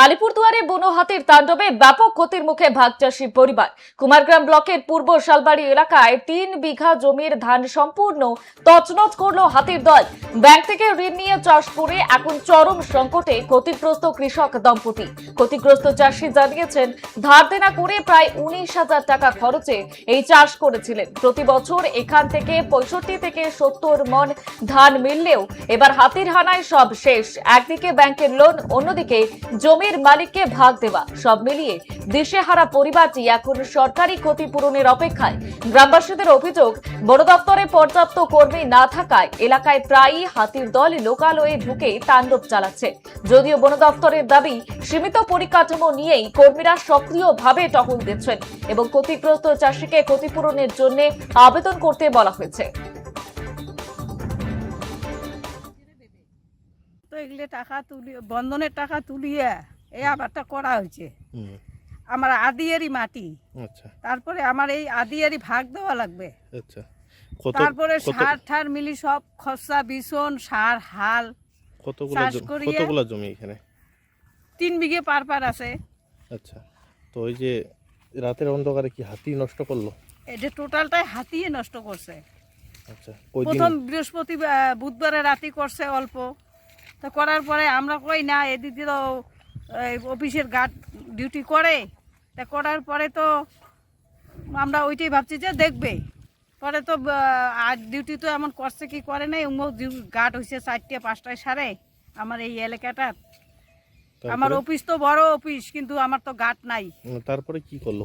আলিপুরদুয়ারে বুনো হাতির তাণ্ডবে ব্যাপক ক্ষতির মুখে ভাগ চাষী পরিবার। কুমারগ্রাম ব্লকের পূর্ব শালবাড়ি এলাকায় ৩ বিঘা জমির ধান সম্পূর্ণ তছনছ করলো হাতির দল। ব্যাংক থেকে ঋণ নিয়ে চাষ করে এখন চরম সংকটে ক্ষতিগ্রস্ত কৃষক দম্পতি। ক্ষতিগ্রস্ত চাষী জানিয়েছেন, ধার দেনা করে প্রায় ১৯,০০০ টাকা খরচে এই চাষ করেছিলেন। প্রতি বছর এখান থেকে ৬৫ থেকে ৭০ মণ ধান মিললেও এবার হাতির হানায় সব শেষ। একদিকে ব্যাংকের লোন, অন্যদিকে জমির মালিককে ভাগ দেওয়া, সব মিলিয়ে দিশেহারা পরিবারটি এখন সরকারি ক্ষতিপূরণের অপেক্ষায়। গ্রামবাসীদের অভিযোগ, বন দপ্তরে পর্যাপ্ত কর্মী না থাকায় এলাকায় প্রায়ই হাতির দল লোকালয়ে ঢুকে তাণ্ডব চালাচ্ছে। যদিও বন দপ্তরের দাবি, সীমিত পরিকাঠামো নিয়েই কর্মীরা সক্রিয়ভাবে টহল দিচ্ছেন এবং ক্ষতিগ্রস্ত চাষীকে ক্ষতিপূরণের জন্য আবেদন করতে বলা হয়েছে। তো এগুলো টাকা বন্ধনের টাকা তুলিয়ে এই আবারটা করা হয়েছে। আমার আদিয়ারি মাটি, আচ্ছা, তারপরে আমার এই আদিয়ারি ভাগ দেওয়া লাগবে। আচ্ছা, তারপরে সার ঠার মিলি সব খরচা, বিছন, সার, হাল কতগুলো জমি এখানে? 3 বিঘে পার আছে। আচ্ছা, তো ওই যে রাতের অন্ধকারে কি হাতি নষ্ট করলো? এটা টোটালটাই হাতিয়ে নষ্ট করছে। আচ্ছা, প্রথম বুধবারে রাতি করছে অল্প, তো করার পরে আমরা কই না, এদিকে তো অফিসের গার্ড ডিউটি করে, তা করার পরে তো আমরা ওইটাই ভাবছি যে দেখবে। পরে তো আর ডিউটি তো এমন করছে কি করে নাই, গার্ড হয়েছে 4টে 5টায় সারে আমার এই এলাকাটার। আমার অফিস তো বড় অফিস, কিন্তু আমার তো গার্ড নাই। তারপরে কি করলো?